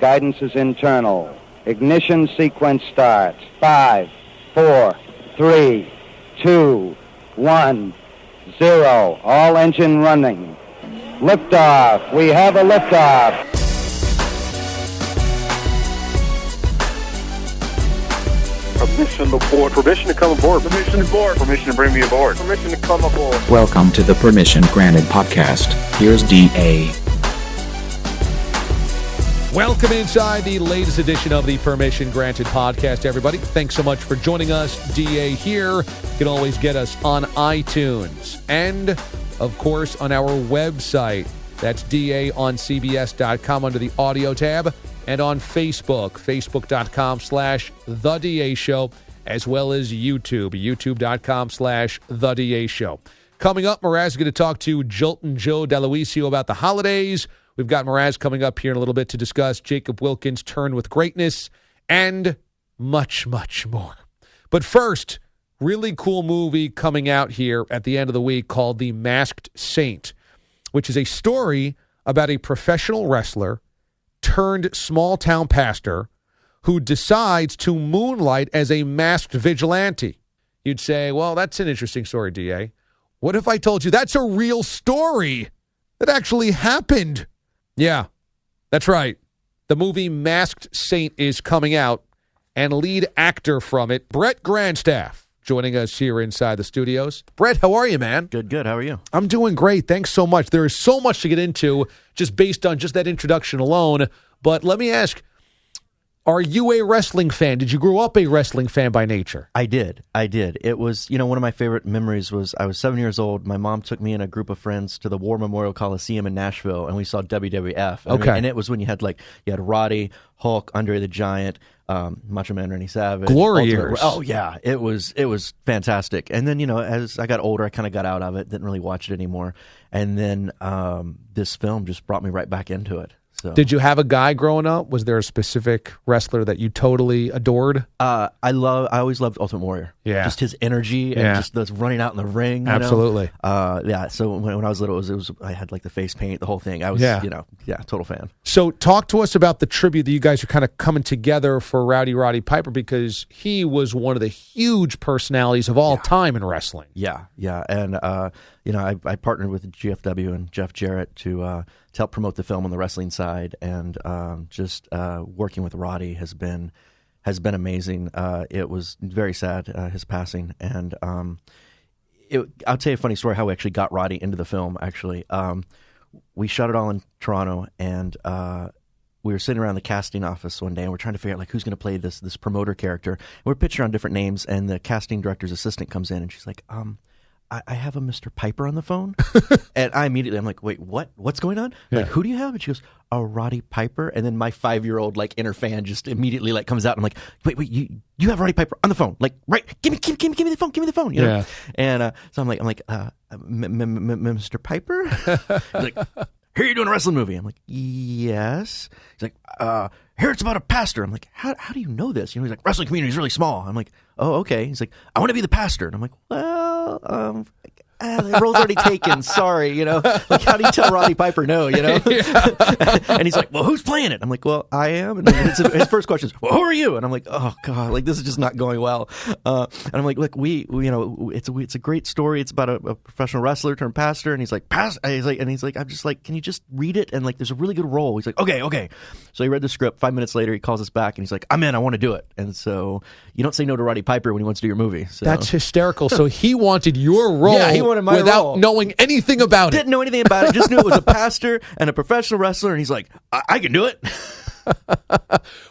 Guidance is internal. Ignition sequence starts. 5, 4, 3, 2, 1, 0. All engine running. Liftoff. We have a liftoff. Permission to board. Permission to come aboard. Permission to board. Permission to bring me aboard. Permission to come aboard. Welcome to the Permission Granted podcast. Here's D.A. Welcome inside the latest edition of the Permission Granted podcast, everybody. Thanks so much for joining us. D.A. here. You can always get us on iTunes and, of course, on our website. That's DAOnCBS.com under the audio tab. And on Facebook, facebook.com/The DA Show, as well as YouTube, youtube.com/The DA Show. Coming up, Mraz is going to talk to Joltin Joe D'Aloisio about the holidays. We've got Mraz coming up here in a little bit to discuss Jacob Wilkins' turn with greatness and much, much more. But first, really cool movie coming out here at the end of the week called The Masked Saint, which is a story about a professional wrestler turned small-town pastor who decides to moonlight as a masked vigilante. You'd say, well, that's an interesting story, D.A. What if I told you that's a real story that actually happened? Yeah, that's right. The movie Masked Saint is coming out, and lead actor from it, Brett Granstaff, joining us here inside the studios. Brett, how are you, man? Good. How are you? I'm doing great. Thanks so much. There is so much to get into just based on just that introduction alone. But let me ask, are you a wrestling fan? Did you grow up a wrestling fan by nature? I did. It was, one of my favorite memories was I was 7 years old. My mom took me and a group of friends to the War Memorial Coliseum in Nashville, and we saw WWF. Okay. And it was when you had Roddy, Hulk, Andre the Giant, Macho Man Randy Savage. Glory years. Oh, yeah. It was fantastic. And then, as I got older, I kind of got out of it, didn't really watch it anymore. And then this film just brought me right back into it. So. Did you have a guy growing up? Was there a specific wrestler that you totally adored? I always loved Ultimate Warrior. Yeah. Just his energy and just the running out in the ring. Absolutely. Yeah. So when I was little, it was I had the face paint, the whole thing. I was, total fan. So talk to us about the tribute that you guys are kind of coming together for Roddy Piper, because he was one of the huge personalities of all time in wrestling. Yeah. And, I partnered with GFW and Jeff Jarrett to help promote the film on the wrestling side, and working with Roddy has been amazing. It was very sad, his passing, and I'll tell you a funny story how we actually got Roddy into the film. Actually, we shot it all in Toronto, and we were sitting around the casting office one day, and we're trying to figure out who's going to play this promoter character. And we're pitching around different names, and the casting director's assistant comes in, and she's like, I have a Mr. Piper on the phone. And I'm like, wait, what? What's going on? Yeah. Like, who do you have? And she goes, Roddy Piper. And then my 5-year-old inner fan just immediately comes out. And I'm like, wait, you have Roddy Piper on the phone? Like, right? Give me the phone. Give me the phone. You know? Yeah. And so I'm like, Mr. Piper. He's like, here you're doing a wrestling movie. I'm like, yes. He's like, here it's about a pastor. I'm like, how do you know this? He's like, wrestling community is really small. I'm like, oh, okay. He's like, I want to be the pastor. And I'm like, well, the role's already taken. Sorry, how do you tell Roddy Piper no, Yeah. And he's like, well, who's playing it? I'm like, well, I am. And his first question is, well, who are you? And I'm like, oh God, this is just not going well. And I'm like, look, it's a great story. It's about a professional wrestler turned pastor. And he's like, I'm just like, can you just read it? And there's a really good role. He's like, okay. So he read the script. 5 minutes later, he calls us back and he's like, I'm in. I want to do it. And so you don't say no to Roddy Piper when he wants to do your movie. So. That's hysterical. So he wanted your role. Yeah, he wanted my without role. knowing anything about it. Didn't know anything about it. Just knew it was a pastor and a professional wrestler. And he's like, I can do it.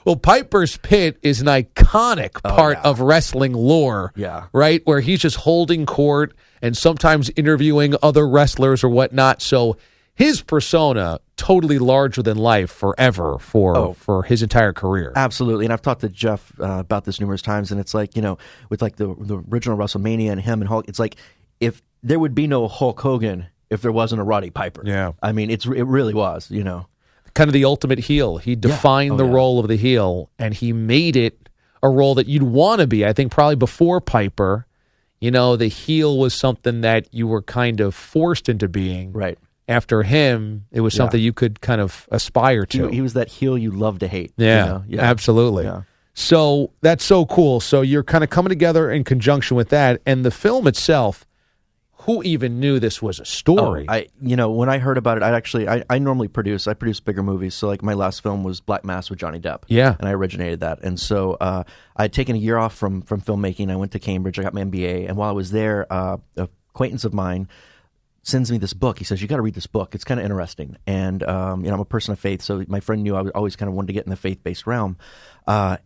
Well, Piper's Pit is an iconic part of wrestling lore. Yeah. Right? Where he's just holding court and sometimes interviewing other wrestlers or whatnot. So his persona totally larger than life forever for his entire career. Absolutely. And I've talked to Jeff about this numerous times, and it's like, with the original WrestleMania and him and Hulk, it's like if there would be no Hulk Hogan if there wasn't a Roddy Piper. Yeah. I mean, it really was, Kind of the ultimate heel. He defined the role of the heel, and he made it a role that you'd want to be. I think probably before Piper, the heel was something that you were kind of forced into being. Right. after him, it was something you could kind of aspire to. He was that heel you love to hate. Yeah, absolutely. Yeah. So that's so cool. So you're kind of coming together in conjunction with that. And the film itself, who even knew this was a story? When I heard about it, I normally produce. I produce bigger movies. So like my last film was Black Mass with Johnny Depp. Yeah. And I originated that. And so I had taken a year off from filmmaking. I went to Cambridge. I got my MBA. And while I was there, a acquaintance of mine sends me this book. He says, you got to read this book. It's kind of interesting. And, I'm a person of faith. So my friend knew I always kind of wanted to get in the faith-based realm. I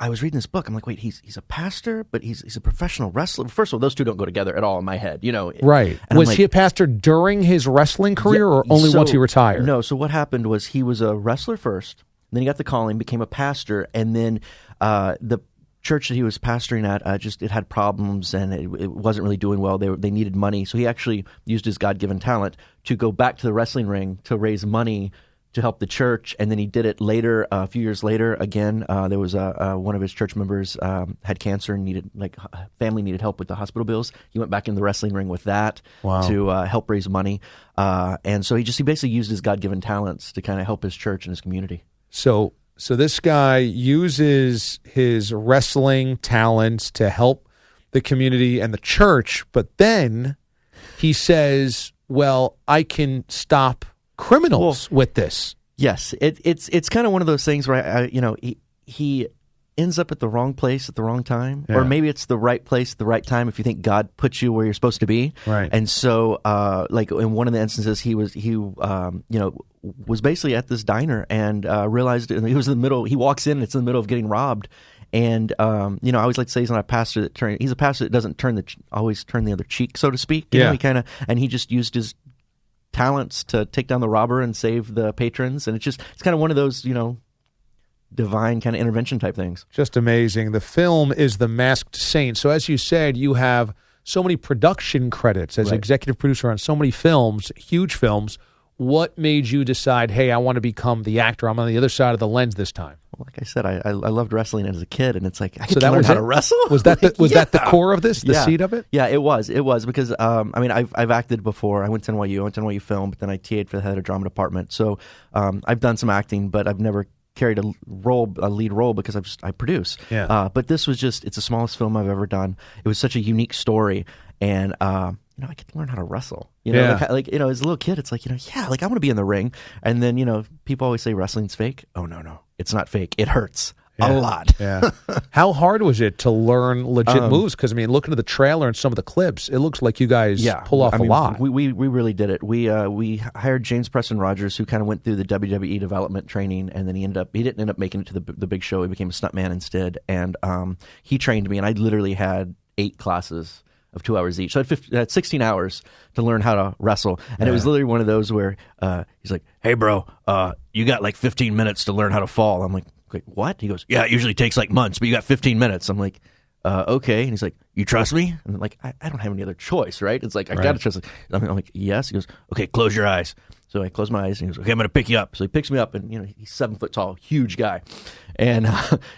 was reading this book. I'm like, wait, he's a pastor, but he's a professional wrestler. First of all, those two don't go together at all in my head, Right. And was he a pastor during his wrestling career or only once he retired? No. So what happened was he was a wrestler first, then he got the calling, became a pastor, and then the church that he was pastoring at it had problems and it wasn't really doing well. They needed money, so he actually used his God-given talent to go back to the wrestling ring to raise money to help the church. And then he did it later, a few years later. Again, there was one of his church members had cancer and family needed help with the hospital bills. He went back in the wrestling ring with that to help raise money. And so he basically used his God-given talents to kind of help his church and his community. So this guy uses his wrestling talents to help the community and the church, but then he says, well, I can stop criminals with this. Yes. It's kind of one of those things where, he ends up at the wrong place at the wrong time, or maybe it's the right place at the right time if you think God put you where you're supposed to be. Right. And so, like in one of the instances, he was basically at this diner and realized he was in the middle. He walks in, and it's in the middle of getting robbed. And I always like to say he's not a pastor he's a pastor that doesn't always turn the other cheek, so to speak. You know, he just used his talents to take down the robber and save the patrons, and it's kind of one of those divine kind of intervention type things. Just amazing. The film is The Masked Saint. So as you said, you have so many production credits as executive producer on so many films, huge films. What made you decide, hey, I want to become the actor? I'm on the other side of the lens this time. Well, like I said, I loved wrestling as a kid, and it's like I get to learn how to wrestle. Was that that the core of this, the seed of it? Yeah, it was because I've acted before. I went to NYU Film, but then I TA'd for the head of drama department. So I've done some acting, but I've never carried a lead role because I produce. Yeah. But this was it's the smallest film I've ever done. It was such a unique story, and I get to learn how to wrestle. As a little kid, it's like, I want to be in the ring. And then, people always say wrestling's fake. Oh, no. It's not fake. It hurts a lot. Yeah. How hard was it to learn legit moves? Because, looking at the trailer and some of the clips, it looks like you guys pull off a lot. We really did it. We hired James Preston Rogers, who kind of went through the WWE development training, and then he didn't end up making it to the big show. He became a stuntman instead. And he trained me, and I literally had 8 classes of 2 hours each. So I had 16 hours to learn how to wrestle. And it was literally one of those where he's like, hey, bro, you got like 15 minutes to learn how to fall. I'm like, wait, what? He goes, yeah, it usually takes like months, but you got 15 minutes. I'm like, okay. And he's like, you trust me? And I'm like, I don't have any other choice, right? It's like, I got to trust him. I'm like, yes. He goes, okay, close your eyes. So I close my eyes, and he goes, okay, I'm going to pick you up. So he picks me up, and he's 7 foot tall, huge guy. And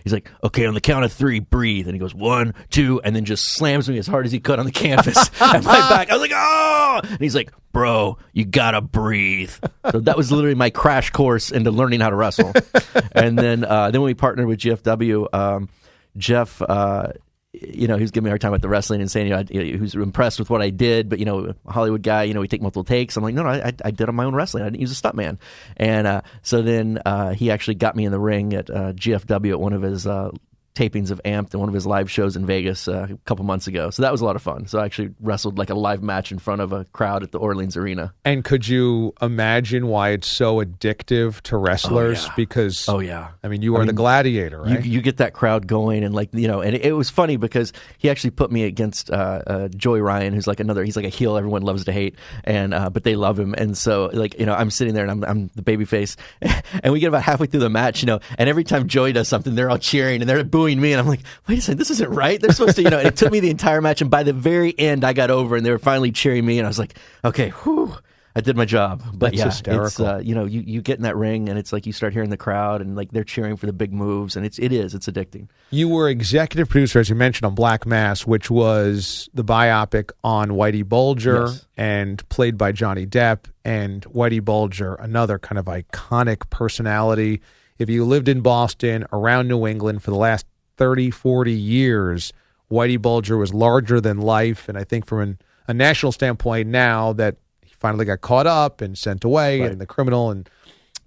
he's like, okay, on the count of 3, breathe. And he goes, 1, 2, and then just slams me as hard as he could on the canvas at my back. I was like, oh! And he's like, bro, you got to breathe. So that was literally my crash course into learning how to wrestle. And then when we partnered with GFW, Jeff... he was giving me a hard time with the wrestling and saying, he was impressed with what I did, but, a Hollywood guy, we take multiple takes. I'm like, no, I did on my own wrestling. I didn't use a stuntman. And so then he actually got me in the ring at GFW at one of his tapings of Amped and one of his live shows in Vegas a couple months ago. So that was a lot of fun. So I actually wrestled like a live match in front of a crowd at the Orleans Arena. And could you imagine why it's so addictive to wrestlers? Because, you are the gladiator, right? You get that crowd going, and and it was funny because he actually put me against Joey Ryan, who's he's like a heel everyone loves to hate, and but they love him. And so I'm sitting there and I'm the babyface, and we get about halfway through the match, and every time Joey does something, they're all cheering and they're booing me, and I'm like, wait a second, this isn't right. They're supposed to, and it took me the entire match, and by the very end, I got over, and they were finally cheering me, and I was like, okay, whew. I did my job. But That's hysterical. It's, you get in that ring and it's like you start hearing the crowd and like they're cheering for the big moves, and it's addicting. You were executive producer, as you mentioned, on Black Mass, which was the biopic on Whitey Bulger, Yes. and played by Johnny Depp. And Whitey Bulger, another kind of iconic personality. If you lived in Boston, around New England for the last 30, 40 years, Whitey Bulger was larger than life. And I think from a national standpoint now that he finally got caught up and sent away, Right. and the criminal and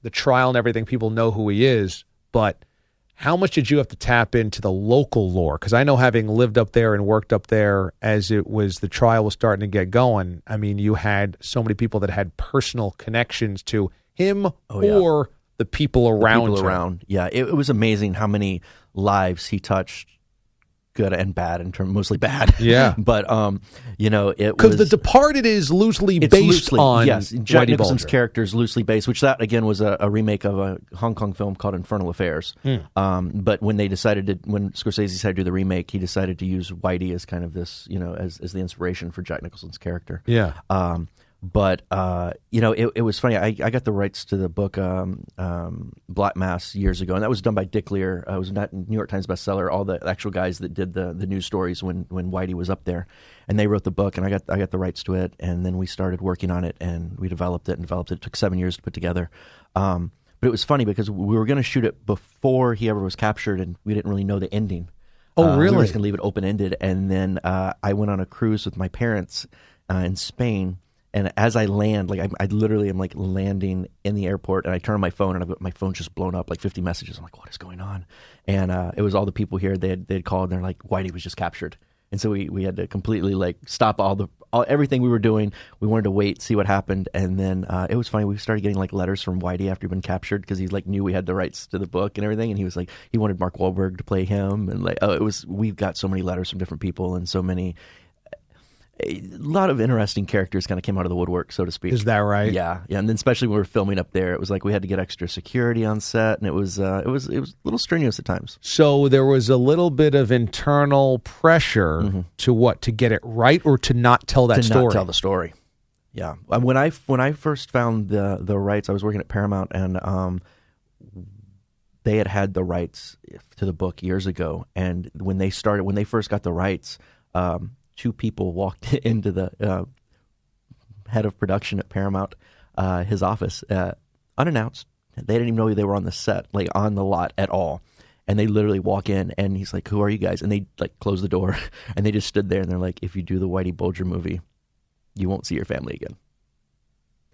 the trial and everything, people know who he is. But how much did you have to tap into the local lore? Because I know, having lived up there and worked up there as the trial was starting to get going, I mean, you had so many people that had personal connections to him or the people around him. Yeah, it was amazing how many lives he touched, good and bad, in terms mostly bad. Yeah. But it Because was The Departed is loosely it's based loosely, on yes, Jack Whitey Nicholson's Bulger. character is loosely based, which that again was a remake of a Hong Kong film called Infernal Affairs. But when Scorsese decided to do the remake, he decided to use Whitey as kind of this, as the inspiration for Jack Nicholson's character. Yeah. But it was funny. I got the rights to the book Black Mass years ago, and that was done by Dick Lear. It was a New York Times bestseller. All the actual guys that did the news stories when Whitey was up there, and they wrote the book, and I got the rights to it, and then we started working on it, and we developed it. It took 7 years to put together. But it was funny because we were going to shoot it before he ever was captured, and we didn't really know the ending. Oh, really? We were just going to leave it open ended, and then I went on a cruise with my parents in Spain. And as I land, I literally am landing in the airport, and I turn on my phone, and my phone's just blown up, 50 messages. I'm like, what is going on? And it was all the people here. They'd called, and they're like, Whitey was just captured. And so we had to completely stop everything we were doing. We wanted to wait, see what happened, and then it was funny. We started getting letters from Whitey after he'd been captured, because he knew we had the rights to the book and everything, and he was he wanted Mark Wahlberg to play him, and we've got so many letters from different people, and so many. A lot of interesting characters kind of came out of the woodwork, so to speak. Is that right? Yeah. And then especially when we were filming up there, it was we had to get extra security on set, and it was a little strenuous at times. So there was a little bit of internal pressure to get it right, or to not tell that story? To not tell the story. Yeah. When I first found the rights, I was working at Paramount, and they had the rights to the book years ago. And when they first got the rights, two people walked into the head of production at Paramount, his office, unannounced. They didn't even know they were on the set, on the lot at all. And they literally walk in, and he's like, "Who are you guys?" And they close the door, and they just stood there, and they're like, "If you do the Whitey Bulger movie, you won't see your family again."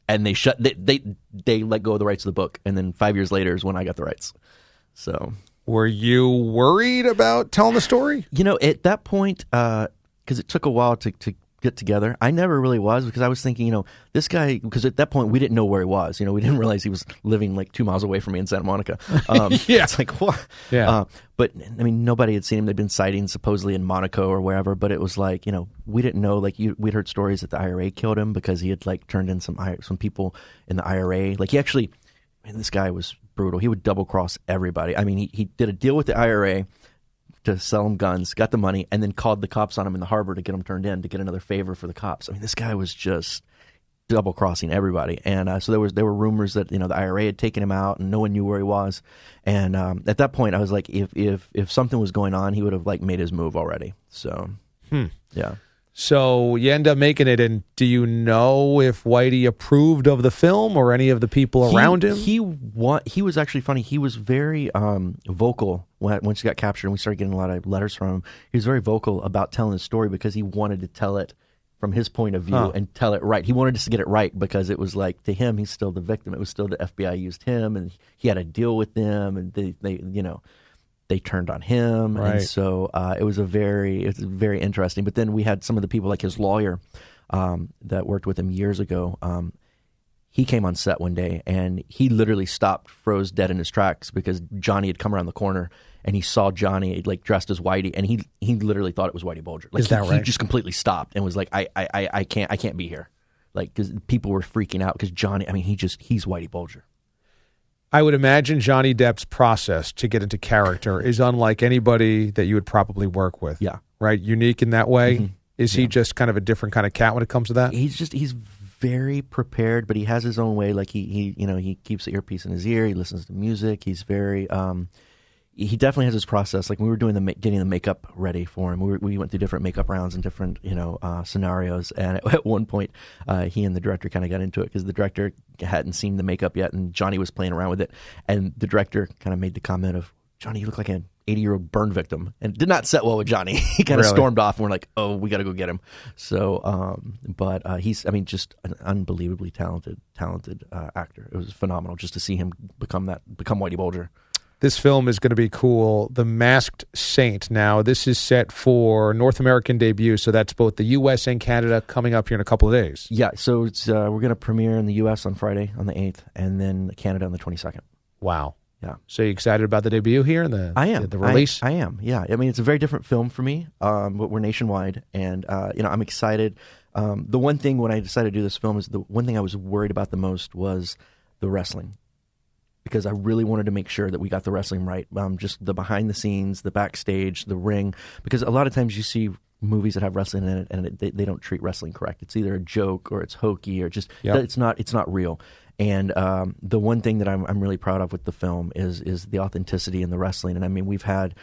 And they let go of the rights to the book. And then 5 years later is when I got the rights. So, were you worried about telling the story? At that point, because it took a while to get together, I never really was, because I was thinking, this guy, because at that point we didn't know where he was. We didn't realize he was living 2 miles away from me in Santa Monica. Yeah. It's what? Yeah. But I mean, nobody had seen him. There'd been sightings supposedly in Monaco or wherever, but it was we didn't know. We'd heard stories that the IRA killed him because he had turned in some people in the IRA. This guy was brutal. He would double cross everybody. I mean, he did a deal with the IRA to sell him guns, got the money, and then called the cops on him in the harbor to get him turned in, to get another favor for the cops. I mean, this guy was just double crossing everybody. And so there were rumors that the IRA had taken him out, and no one knew where he was. And at that point, I was like, if something was going on, he would have made his move already. So yeah. So you end up making it, and do you know if Whitey approved of the film or any of the people around him? He was actually funny. He was very vocal once he got captured, and we started getting a lot of letters from him. He was very vocal about telling the story, because he wanted to tell it from his point of view and tell it right. He wanted us to get it right, because it was to him, he's still the victim. It was still the FBI used him, and he had a deal with them, and they turned on him, right. And so it was very interesting. But then we had some of the people, his lawyer, that worked with him years ago. He came on set one day, and he literally froze dead in his tracks, because Johnny had come around the corner, and he saw Johnny dressed as Whitey, and he literally thought it was Whitey Bulger. Is that right? He just completely stopped and was like, I can't be here, because people were freaking out, because Johnny, I mean, he's Whitey Bulger. I would imagine Johnny Depp's process to get into character is unlike anybody that you would probably work with. Yeah. Right? Unique in that way. Mm-hmm. Is he just kind of a different kind of cat when it comes to that? He's very prepared, but he has his own way. Like he keeps the earpiece in his ear. He listens to music. He's very. He definitely has his process. Like when we were doing getting the makeup ready for him, we went through different makeup rounds and different scenarios. And at one point, he and the director kind of got into it because the director hadn't seen the makeup yet, and Johnny was playing around with it. And the director kind of made the comment of, "Johnny, you look like an 80-year-old burn victim," and it did not set well with Johnny. He kind of stormed off, and we're like, "Oh, we got to go get him." So, but he's, just an unbelievably talented actor. It was phenomenal just to see him become Whitey Bulger. This film is going to be cool. The Masked Saint. Now, this is set for North American debut, so that's both the U.S. and Canada coming up here in a couple of days. Yeah, so it's we're going to premiere in the U.S. on Friday, on the 8th, and then Canada on the 22nd. Wow. Yeah. So you excited about the debut here and the release? I am, yeah. It's a very different film for me, but we're nationwide, and I'm excited. The one thing when I decided to do this film is the one thing I was worried about the most was the wrestling. Because I really wanted to make sure that we got the wrestling right. Just the behind the scenes, the backstage, the ring. Because a lot of times you see movies that have wrestling in it, and they don't treat wrestling correct. It's either a joke or it's hokey or just it's not real. And the one thing that I'm really proud of with the film is the authenticity in the wrestling. And we've had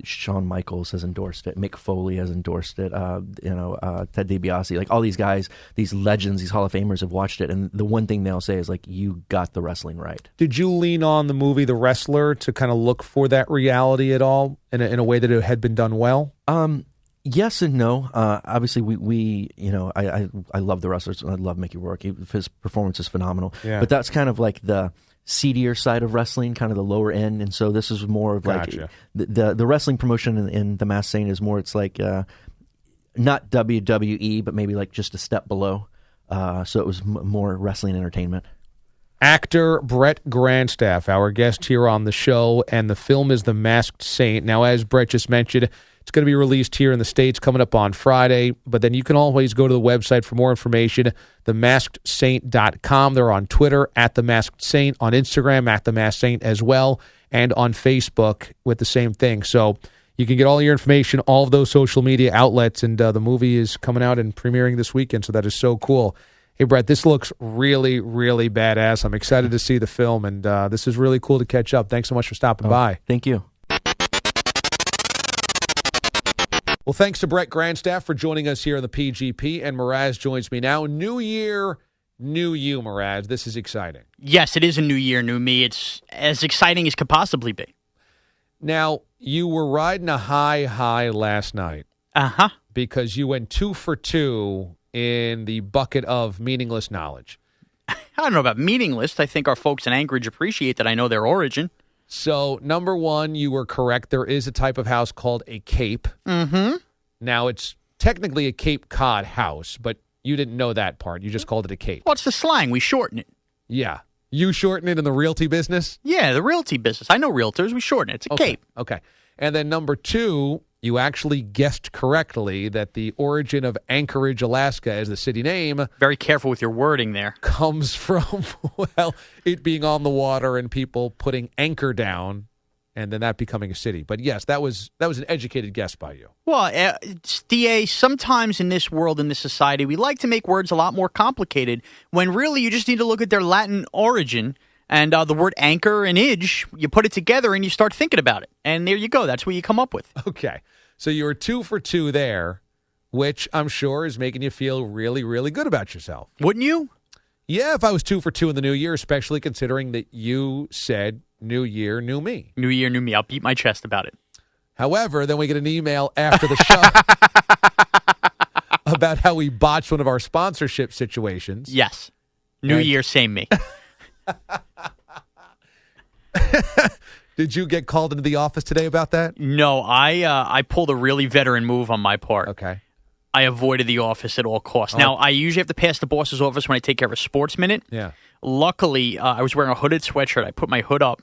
Shawn Michaels has endorsed it, Mick Foley has endorsed it, Ted DiBiase, like all these guys, these legends, these Hall of Famers have watched it. And the one thing they'll say is like, you got the wrestling right. Did you lean on the movie The Wrestler to kind of look for that reality at all in a way that it had been done well? Yes and no. Obviously, I love the wrestlers. I love Mickey Rourke. His performance is phenomenal. Yeah. But that's kind of like the seedier side of wrestling, kind of the lower end. And so this is more of like the wrestling promotion in The Masked Saint is more. It's like not WWE, but maybe like just a step below. So it was more wrestling entertainment. Actor Brett Granstaff, our guest here on the show, and the film is The Masked Saint. Now, as Brett just mentioned, it's going to be released here in the States coming up on Friday, but then you can always go to the website for more information, themaskedsaint.com. They're on Twitter, @TheMaskedSaint, on Instagram, @TheMaskedSaint as well, and on Facebook with the same thing. So you can get all your information, all of those social media outlets, and the movie is coming out and premiering this weekend, so that is so cool. Hey, Brett, this looks really, really badass. I'm excited to see the film, and this is really cool to catch up. Thanks so much for stopping by. Thank you. Well, thanks to Brett Granstaff for joining us here on the PGP, and Mraz joins me now. New year, new you, Mraz. This is exciting. Yes, it is a new year, new me. It's as exciting as could possibly be. Now, you were riding a high last night. Uh-huh. Because you went 2 for 2 in the bucket of meaningless knowledge. I don't know about meaningless. I think our folks in Anchorage appreciate that I know their origin. So, number one, you were correct. There is a type of house called a Cape. Mm-hmm. Now, it's technically a Cape Cod house, but you didn't know that part. You just called it a Cape. What's the slang? We shorten it. Yeah. You shorten it in the realty business? Yeah, the realty business. I know realtors. We shorten it. It's a Cape. Okay. And then number two, you actually guessed correctly that the origin of Anchorage, Alaska, as the city name. Very careful with your wording there. Comes from, well, it being on the water and people putting anchor down and then that becoming a city. But yes, that was an educated guess by you. Well, DA, sometimes in this world, in this society, we like to make words a lot more complicated when really you just need to look at their Latin origin. And the word anchor and idge, you put it together and you start thinking about it. And there you go. That's what you come up with. Okay. So you were 2 for 2 there, which I'm sure is making you feel really, really good about yourself. Wouldn't you? Yeah, if I was 2 for 2 in the new year, especially considering that you said new year, new me. New year, new me. I'll beat my chest about it. However, then we get an email after the show about how we botched one of our sponsorship situations. Yes. New year, same me. Did you get called into the office today about that? No, I pulled a really veteran move on my part. Okay. I avoided the office at all costs. Now, I usually have to pass the boss's office when I take care of a sports minute. Yeah. Luckily, I was wearing a hooded sweatshirt. I put my hood up,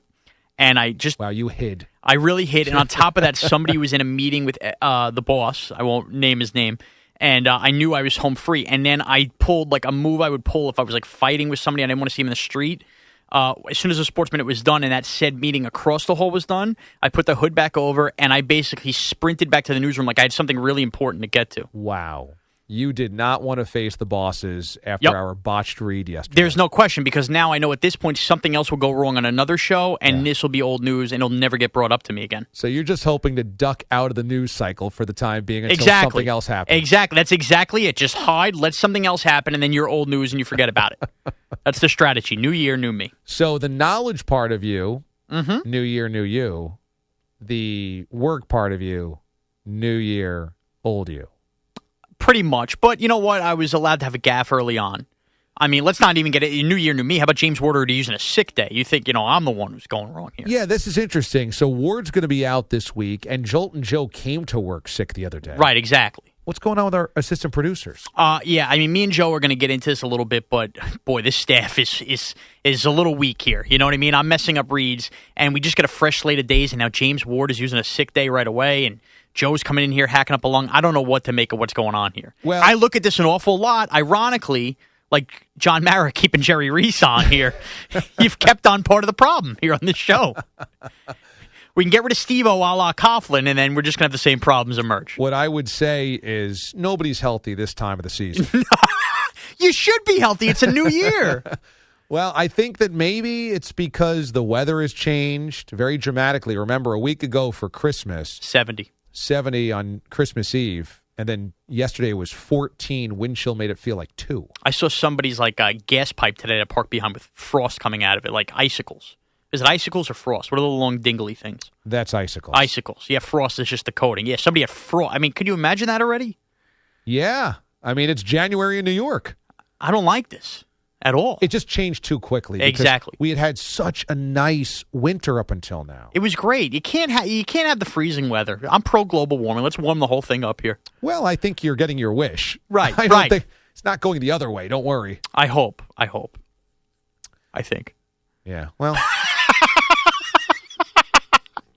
and I just... Wow, you hid. I really hid, and on top of that, somebody was in a meeting with the boss. I won't name his name. And I knew I was home free. And then I pulled like a move I would pull if I was like fighting with somebody and I didn't want to see him in the street. As soon as the sports minute was done and that said meeting across the hall was done, I put the hood back over and I basically sprinted back to the newsroom like I had something really important to get to. Wow. You did not want to face the bosses after our botched read yesterday. There's no question, because now I know at this point something else will go wrong on another show, and this will be old news, and it'll never get brought up to me again. So you're just hoping to duck out of the news cycle for the time being until something else happens. Exactly. That's exactly it. Just hide, let something else happen, and then you're old news and you forget about it. That's the strategy. New year, new me. So the knowledge part of you, new year, new you. The work part of you, new year, old you. Pretty much. But you know what? I was allowed to have a gaffe early on. I mean, let's not even get it. New year, new me. How about James Ward already using a sick day? You think, I'm the one who's going wrong here. Yeah, this is interesting. So Ward's going to be out this week, and Joltin Joe came to work sick the other day. Right, exactly. What's going on with our assistant producers? Yeah, I mean, me and Joe are going to get into this a little bit, but boy, this staff is a little weak here. You know what I mean? I'm messing up reads, and we just get a fresh slate of days, and now James Ward is using a sick day right away, and Joe's coming in here hacking up along. I don't know what to make of what's going on here. Well, I look at this an awful lot. Ironically, like John Mara keeping Jerry Reese on here, you've kept on part of the problem here on this show. We can get rid of Steve-O a la Coughlin, and then we're just going to have the same problems emerge. What I would say is nobody's healthy this time of the season. You should be healthy. It's a new year. Well, I think that maybe it's because the weather has changed very dramatically. Remember, a week ago for Christmas, 70 on Christmas Eve, and then yesterday was 14. Wind chill made it feel like 2. I saw somebody's gas pipe today at Park Behind with frost coming out of it, like icicles. Is it icicles or frost? What are the long dingly things? That's icicles. Icicles. Yeah, frost is just the coating. Yeah, somebody had frost. I mean, could you imagine that already? Yeah. I mean, it's January in New York. I don't like this at all. It just changed too quickly. Exactly. We had such a nice winter up until now. It was great. You can't have the freezing weather. I'm pro global warming. Let's warm the whole thing up here. Well, I think you're getting your wish. Right. I don't think it's not going the other way. Don't worry. I hope. I think. Yeah. Well.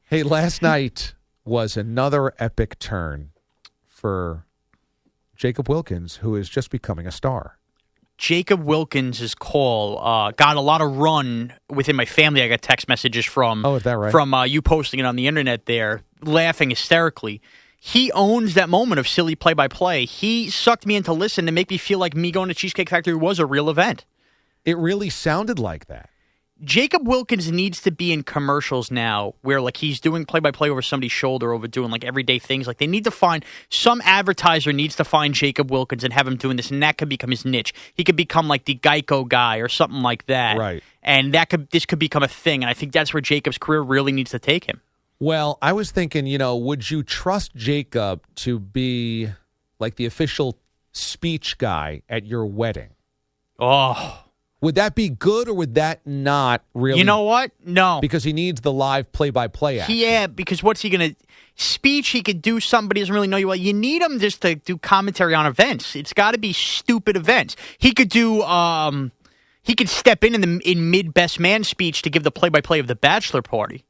Hey, last night was another epic turn for Jacob Wilkins, who is just becoming a star. Jacob Wilkins' call got a lot of run within my family. I got text messages from. Oh, is that right? From you posting it on the internet there, laughing hysterically. He owns that moment of silly play-by-play. He sucked me into listen to make me feel like me going to Cheesecake Factory was a real event. It really sounded like that. Jacob Wilkins needs to be in commercials now where he's doing play-by-play over somebody's shoulder, over doing everyday things. They need to find, some advertiser needs to find Jacob Wilkins and have him doing this, and that could become his niche. He could become the Geico guy or something like that. Right. And this could become a thing, and I think that's where Jacob's career really needs to take him. Well, I was thinking, would you trust Jacob to be the official speech guy at your wedding? Oh, would that be good, or would that not really? You know what? No. Because he needs the live play-by-play action. Yeah, because what's he going to... Speech, he could do something, but he doesn't really know you well. You need him just to do commentary on events. It's got to be stupid events. He could do... he could step in mid-best man speech to give the play-by-play of the bachelor party.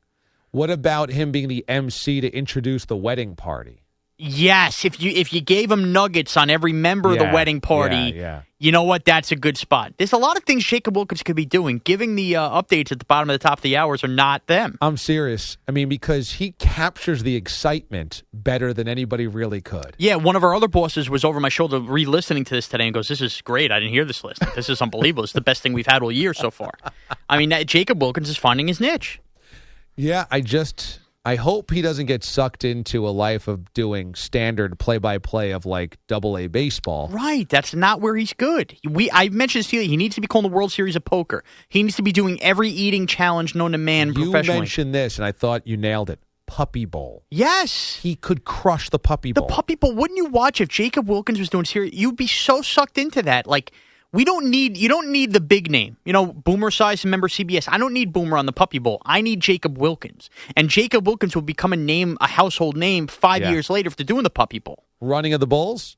What about him being the MC to introduce the wedding party? Yes, if you gave him nuggets on every member of the wedding party, you know what? That's a good spot. There's a lot of things Jacob Wilkins could be doing. Giving the updates at the bottom of the top of the hours are not them. I'm serious. I mean, because he captures the excitement better than anybody really could. Yeah, one of our other bosses was over my shoulder re-listening to this today and goes, "This is great. I didn't hear this list. This is unbelievable. It's the best thing we've had all year so far." I mean, Jacob Wilkins is finding his niche. Yeah, I hope he doesn't get sucked into a life of doing standard play-by-play of AA baseball. Right. That's not where he's good. I mentioned this to you. He needs to be calling the World Series of Poker. He needs to be doing every eating challenge known to man professionally. You mentioned this, and I thought you nailed it. Puppy Bowl. Yes. He could crush the Puppy Bowl. The Puppy Bowl. Wouldn't you watch if Jacob Wilkins was doing series? You'd be so sucked into that. You don't need the big name. Boomer size and member CBS. I don't need Boomer on the Puppy Bowl. I need Jacob Wilkins. And Jacob Wilkins will become a household name 5 years later if they're doing the Puppy Bowl. Running of the Bulls?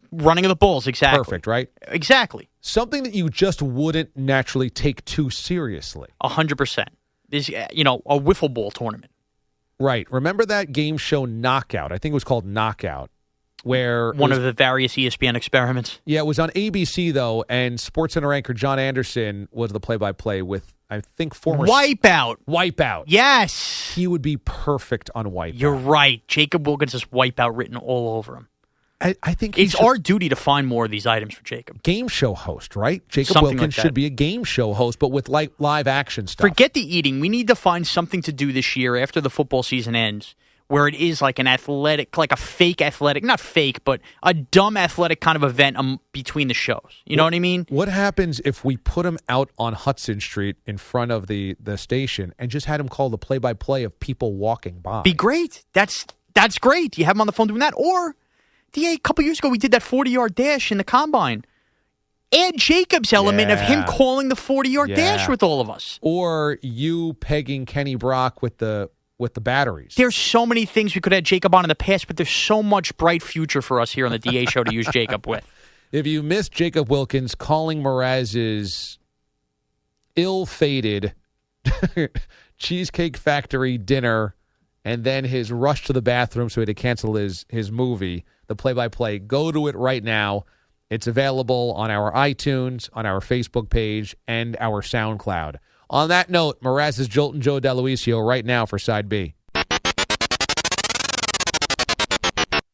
Running of the Bulls, exactly. Perfect, right? Exactly. Something that you just wouldn't naturally take too seriously. 100%. There's, a wiffle ball tournament. Right. Remember that game show Knockout? I think it was called Knockout. Where one of the various ESPN experiments. Yeah, it was on ABC, though, and SportsCenter anchor John Anderson was the play-by-play with, I think, former... Wipeout. Yes. He would be perfect on Wipeout. You're right. Jacob Wilkins has Wipeout written all over him. I think it's our duty to find more of these items for Jacob. Game show host, right? Jacob Something Wilkins like that. should be a game show host, but with live action stuff. Forget the eating. We need to find something to do this year after the football season ends where it is like an athletic, like a fake athletic, not fake, but a dumb athletic kind of event between the shows. You know what I mean? What happens if we put him out on Hudson Street in front of the station and just had him call the play-by-play of people walking by? Be great. That's great. You have him on the phone doing that. Or, a couple years ago, we did that 40-yard dash in the Combine. Add Jacob's element of him calling the 40-yard dash with all of us. Or you pegging Kenny Brock with the batteries. There's so many things we could have Jacob on in the past, but there's so much bright future for us here on the DA show to use Jacob with. If you missed Jacob Wilkins calling Mraz's ill-fated Cheesecake Factory dinner and then his rush to the bathroom so he had to cancel his movie, the play-by-play, go to it right now. It's available on our iTunes, on our Facebook page, and our SoundCloud. On that note, Mraz's Joltin Joe DeLuisio right now for Side B.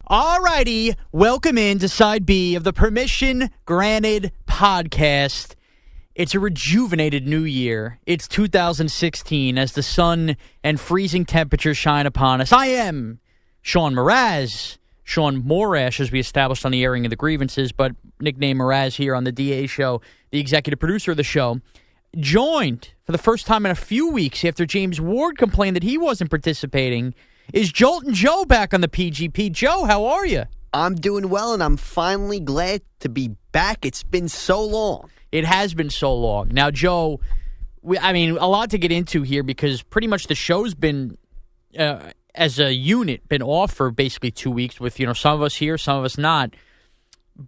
All righty, welcome into Side B of the Permission Granted podcast. It's a rejuvenated new year. It's 2016 as the sun and freezing temperatures shine upon us. I am Sean Mraz, Sean Morash, as we established on the airing of the grievances, but nickname Mraz here on the DA show, the executive producer of the show, joined for the first time in a few weeks after James Ward complained that he wasn't participating, is Joltin Joe back on the PGP. Joe, how are you? I'm doing well, and I'm finally glad to be back. It's been so long. It has been so long. Now, Joe, a lot to get into here because pretty much the show's been, as a unit, been off for basically 2 weeks with, some of us here, some of us not.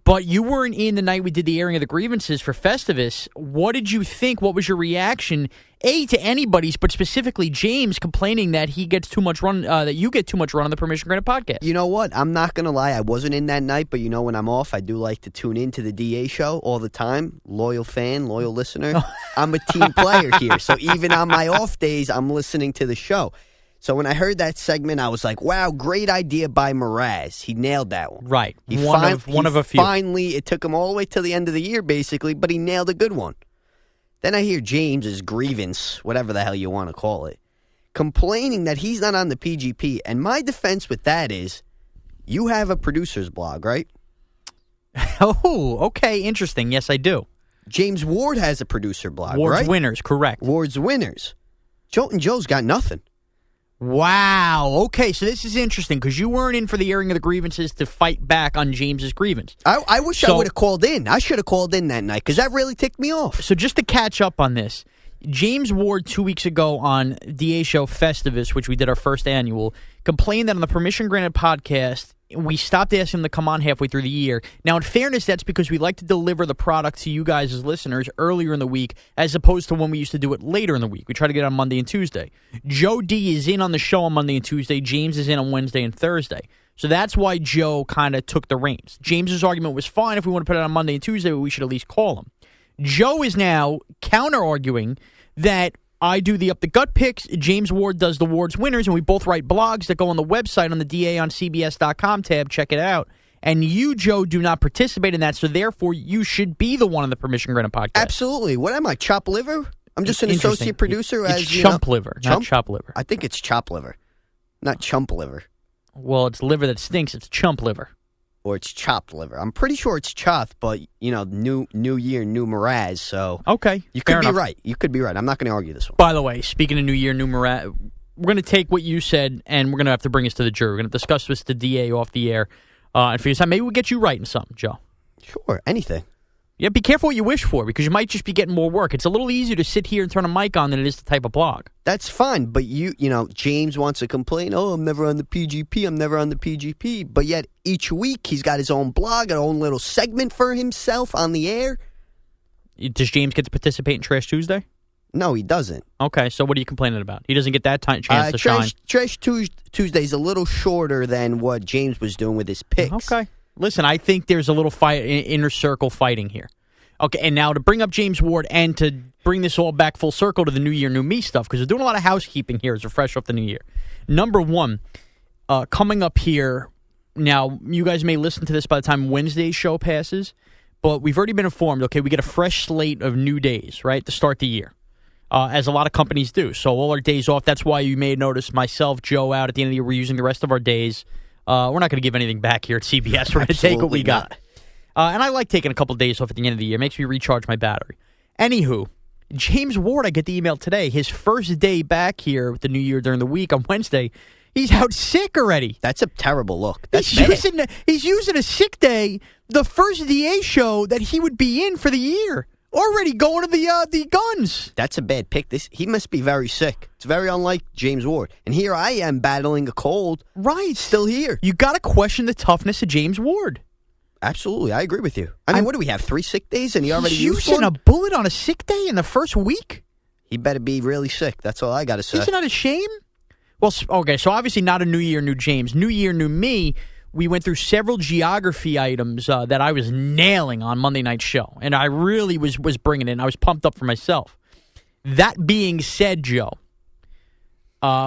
But you weren't in the night we did the airing of the grievances for Festivus. What did you think? What was your reaction, to anybody's, but specifically James complaining that he gets too much run, that you get too much run on the Permission Granted podcast? You know what? I'm not going to lie. I wasn't in that night, but when I'm off, I do like to tune into the DA show all the time. Loyal fan, loyal listener. I'm a team player here, so even on my off days, I'm listening to the show. So when I heard that segment, I was like, wow, great idea by Mraz. He nailed that one. Right. One of a few. Finally, it took him all the way to the end of the year, basically, but he nailed a good one. Then I hear James's grievance, whatever the hell you want to call it, complaining that he's not on the PGP. And my defense with that is, you have a producer's blog, right? Oh, okay. Interesting. Yes, I do. James Ward has a producer blog, Ward's right? Winners, correct. Ward's Winners. Joltin Joe's got nothing. Wow. Okay, so this is interesting because you weren't in for the airing of the grievances to fight back on James's grievance. I wish I would have called in. I should have called in that night because that really ticked me off. So just to catch up on this, James Ward 2 weeks ago on DA show Festivus, which we did our first annual, complained that on the Permission Granted podcast, we stopped asking him to come on halfway through the year. Now, in fairness, that's because we like to deliver the product to you guys as listeners earlier in the week as opposed to when we used to do it later in the week. We try to get it on Monday and Tuesday. Joe D is in on the show on Monday and Tuesday. James is in on Wednesday and Thursday. So that's why Joe kind of took the reins. James's argument was fine if we want to put it on Monday and Tuesday, but we should at least call him. Joe is now counter-arguing that I do the Up the Gut picks, James Ward does the Ward's Winners, and we both write blogs that go on the website on the DAOnCBS.com tab. Check it out. And you, Joe, do not participate in that, so therefore you should be the one on the Permission Granted podcast. Absolutely. What am I, chop liver? I'm just an associate producer. It's chump liver, not chop liver. I think it's chop liver, not chump liver. Well, it's liver that stinks. It's chump liver. Or it's chopped liver. I'm pretty sure it's chopped, but, new year, new Mraz, so... Okay, you could be right. You could be right. I'm not going to argue this one. By the way, speaking of new year, new Mraz, we're going to take what you said, and we're going to have to bring this to the jury. We're going to discuss this to DA off the air. And for your time, maybe we'll get you right in something, Joe. Sure, anything. Yeah, be careful what you wish for, because you might just be getting more work. It's a little easier to sit here and turn a mic on than it is to type a blog. That's fine, but James wants to complain, I'm never on the PGP, I'm never on the PGP, but yet each week he's got his own blog, an own little segment for himself on the air. Does James get to participate in Trash Tuesday? No, he doesn't. Okay, so what are you complaining about? He doesn't get that chance to shine. Trash Tuesday's a little shorter than what James was doing with his picks. Okay. Listen, I think there's a little inner circle fighting here. Okay, and now to bring up James Ward and to bring this all back full circle to the New Year, New Me stuff, because we're doing a lot of housekeeping here as we're fresh off the New Year. Number one, coming up here, Now, you guys may listen to this by the time Wednesday's show passes, but we've already been informed, okay, we get a fresh slate of new days, right, to start the year, as a lot of companies do. So all our days off, that's why you may notice myself, Joe, out at the end of the year. We're using the rest of our days. We're not going to give anything back here at CBS. We're going to take what we got. And I like taking a couple days off at the end of the year. It makes me recharge my battery. Anywho, James Ward, I get the email today. His first day back here with the new year during the week on Wednesday, he's out sick already. That's a terrible look. That's he's using a sick day, the first DA show that he would be in for the year. Already going to the guns. That's a bad pick. He must be very sick. It's very unlike James Ward. And here I am battling a cold. Right. Still here. You got to question the toughness of James Ward. Absolutely. I agree with you. I mean, what do we have, 3 sick days and he already used using one? a bullet on a sick day in the first week? He better be really sick. That's all I got to say. Isn't that a shame? Well, okay, so obviously not a new year, new James. New year, new me. We went through several geography items that I was nailing on Monday night's show, and I really was bringing it. I was pumped up for myself. That being said, Joe,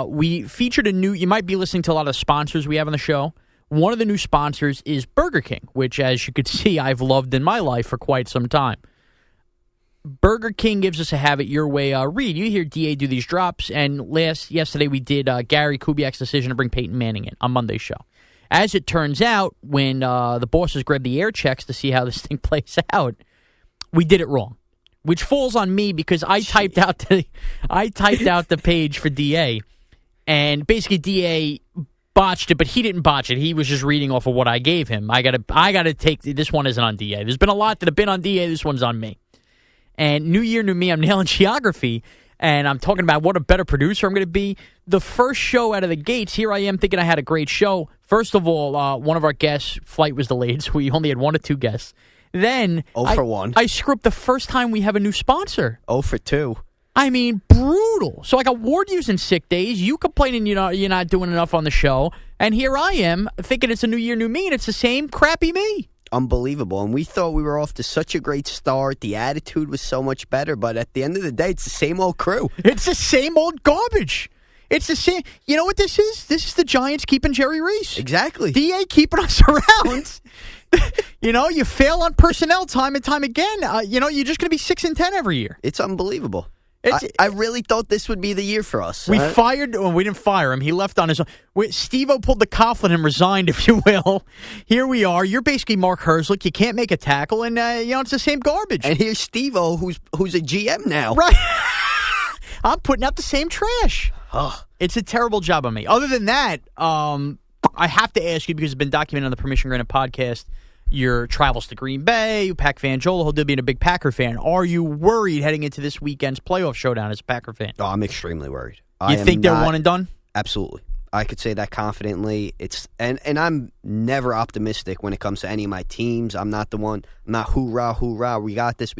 we featured a new. You might be listening to a lot of sponsors we have on the show. One of the new sponsors is Burger King, which, as you could see, I've loved in my life for quite some time. Burger King gives us a have it your way read. You hear DA do these drops, and yesterday we did Gary Kubiak's decision to bring Peyton Manning in on Monday's show. As it turns out, when the bosses grabbed the air checks to see how this thing plays out, we did it wrong, which falls on me because I typed out the page for DA, and basically DA botched it, but he didn't botch it. He was just reading off of what I gave him. I gotta take this one isn't on DA. There's been a lot that have been on DA. This one's on me. And new year, new me. I'm nailing geography. And I'm talking about what a better producer I'm going to be. The first show out of the gates, here I am thinking I had a great show. First of all, one of our guests' flight was delayed, so we only had 1 or 2 guests. Then, 0 for 1. I script the first time we have a new sponsor. 0 for 2. I mean, brutal. So I got Ward using sick days, you complaining you're not doing enough on the show, and here I am thinking it's a new year, new me, and it's the same crappy me. Unbelievable. And we thought we were off to such a great start. The attitude was so much better. But at the end of the day, it's the same old crew. It's the same old garbage. It's the same. You know what this is? This is the Giants keeping Jerry Reese. Exactly. DA keeping us around. You fail on personnel time and time again. You're just going to be 6-10 every year. It's unbelievable. I really thought this would be the year for us. We didn't fire him. He left on his own. Steve-O pulled the Coughlin and resigned, if you will. Here we are. You're basically Mark Herzlich. You can't make a tackle, and it's the same garbage. And here's Steve-O, who's a GM now. Right. I'm putting out the same trash. It's a terrible job on me. Other than that, I have to ask you, because it's been documented on the Permission Granted podcast, your travels to Green Bay, Pac fan Joel, who'll being a big Packer fan. Are you worried heading into this weekend's playoff showdown as a Packer fan? Oh, I'm extremely worried. You think they're one and done? Absolutely. I could say that confidently. And I'm never optimistic when it comes to any of my teams. I'm not the one. I'm not hoorah, hoorah. We got this.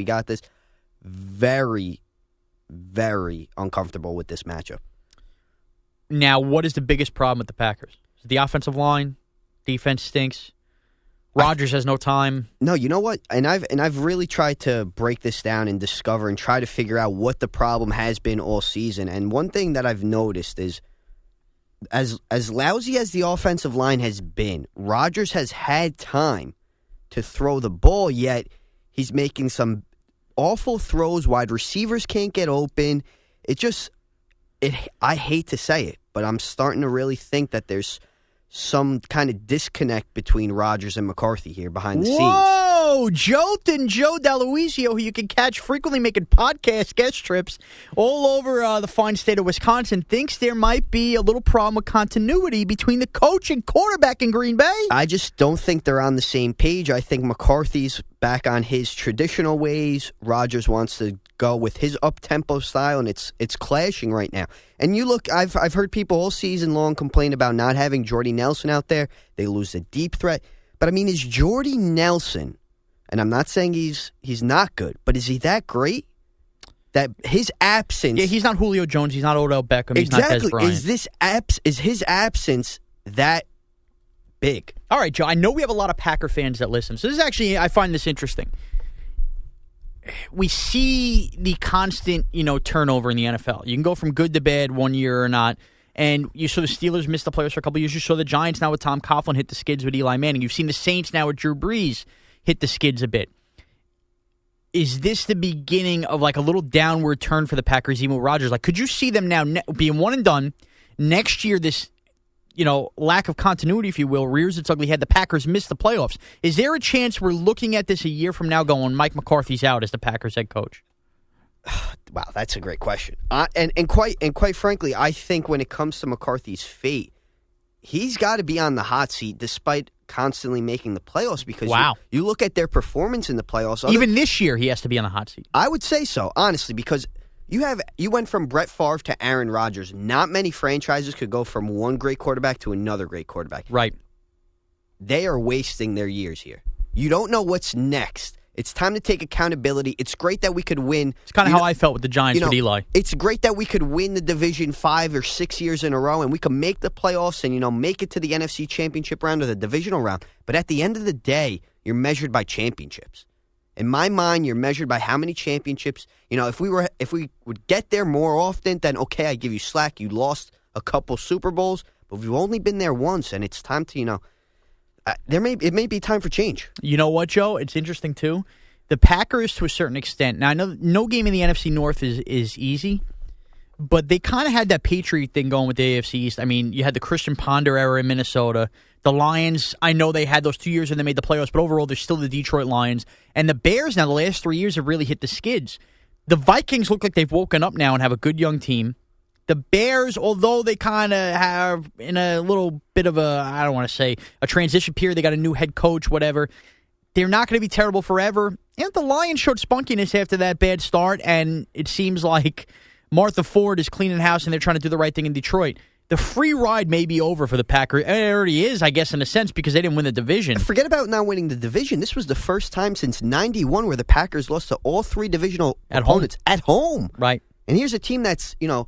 Very, very uncomfortable with this matchup. Now, what is the biggest problem with the Packers? Is it the offensive line? Defense stinks. Rodgers has no time. No, you know what? And I've really tried to break this down and discover and try to figure out what the problem has been all season. And one thing that I've noticed is, as lousy as the offensive line has been, Rodgers has had time to throw the ball, yet he's making some awful throws. Wide receivers can't get open. I hate to say it, but I'm starting to really think that there's some kind of disconnect between Rodgers and McCarthy here behind the scenes. Whoa! Joltin Joe D'Aloisio, who you can catch frequently making podcast guest trips all over the fine state of Wisconsin, thinks there might be a little problem with continuity between the coach and quarterback in Green Bay. I just don't think they're on the same page. I think McCarthy's back on his traditional ways. Rodgers wants to go with his up-tempo style, and it's clashing right now. And you look, I've heard people all season long complain about not having Jordy Nelson out there. They lose a deep threat. But, I mean, is Jordy Nelson, and I'm not saying he's not good, but is he that great? That his absence... Yeah, he's not Julio Jones. He's not Odell Beckham. He's exactly. not Des Bryant. Is his absence that big? All right, Joe, I know we have a lot of Packer fans that listen. So this is actually, I find this interesting. We see the constant, turnover in the NFL. You can go from good to bad one year or not. And you saw the Steelers miss the playoffs for a couple years. You saw the Giants now with Tom Coughlin hit the skids with Eli Manning. You've seen the Saints now with Drew Brees hit the skids a bit. Is this the beginning of like a little downward turn for the Packers, even with Rodgers? Like, could you see them now being one and done? Next year, this lack of continuity, if you will, rears its ugly head. The Packers miss the playoffs. Is there a chance we're looking at this a year from now going, Mike McCarthy's out as the Packers head coach? Wow, that's a great question. And quite frankly, I think when it comes to McCarthy's fate, he's got to be on the hot seat despite constantly making the playoffs because you look at their performance in the playoffs. Even this year, he has to be on the hot seat. I would say so, honestly, because you went from Brett Favre to Aaron Rodgers. Not many franchises could go from one great quarterback to another great quarterback. Right. They are wasting their years here. You don't know what's next. It's time to take accountability. It's great that we could win. It's kind of how I felt with the Giants with Eli. It's great that we could win the division 5 or 6 years in a row, and we could make the playoffs and, make it to the NFC Championship round or the divisional round. But at the end of the day, you're measured by championships. In my mind, you're measured by how many championships. If we would get there more often, then okay, I give you slack. You lost a couple Super Bowls, but we've only been there once, and it's time to, it may be time for change. You know what, Joe? It's interesting, too. The Packers, to a certain extent, now I know no game in the NFC North is easy, but they kind of had that Patriot thing going with the AFC East. I mean, you had the Christian Ponder era in Minnesota. The Lions, I know they had those 2 years when they made the playoffs, but overall, they're still the Detroit Lions. And the Bears now, the last 3 years, have really hit the skids. The Vikings look like they've woken up now and have a good young team. The Bears, although they kind of have in a little bit of I don't want to say a transition period, they got a new head coach, whatever, they're not going to be terrible forever. And the Lions showed spunkiness after that bad start, and it seems like Martha Ford is cleaning house and they're trying to do the right thing in Detroit. The free ride may be over for the Packers. It already is, I guess, in a sense, because they didn't win the division. Forget about not winning the division. This was the first time since '91 where the Packers lost to all 3 divisional opponents at home. Right. And here's a team that's, you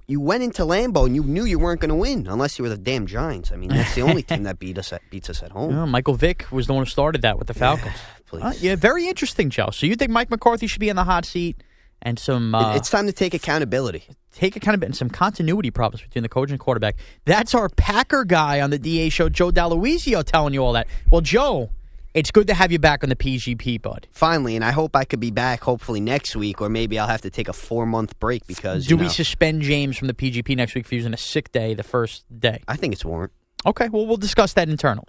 went into Lambeau and you knew you weren't going to win unless you were the damn Giants. I mean, that's the only team that beats us at home. Yeah, Michael Vick was the one who started that with the Falcons. Please. Very interesting, Joe. So you think Mike McCarthy should be in the hot seat and some... it's time to take accountability. And some continuity problems between the coach and quarterback. That's our Packer guy on the DA show, Joe D'Aloisio, telling you all that. Well, Joe... It's good to have you back on the PGP, bud. Finally, and I hope I could be back hopefully next week, or maybe I'll have to take a 4-month break because, Do we suspend James from the PGP next week for using a sick day the first day? I think it's warrant. Okay, well, we'll discuss that internally.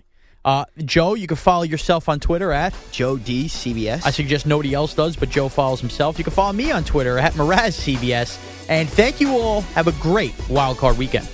Joe, you can follow yourself on Twitter at Joe D. CBS. I suggest nobody else does, but Joe follows himself. You can follow me on Twitter at MarazCBS. And thank you all. Have a great Wild Card weekend.